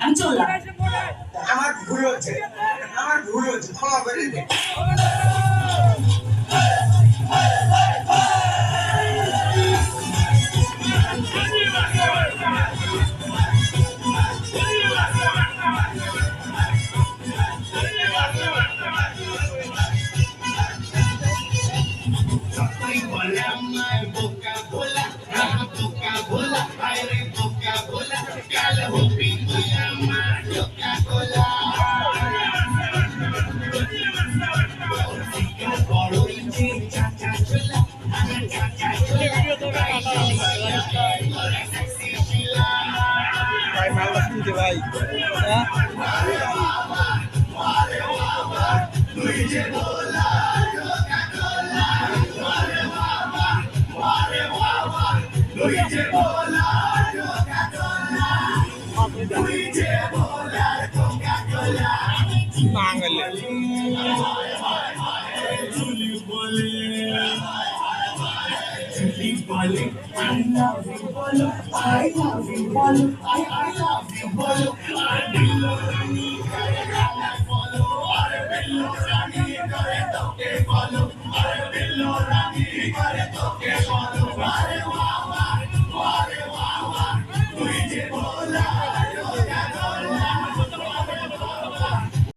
আমি চললাম। আমার ভুল হচ্ছে, ক্ষমা করে দে। ভাই I love you, bolo. I love you, bolo. I love you, bolo. I bello rani kare gana follow. I bello rani kare toke follow. I bello rani kare toke follow.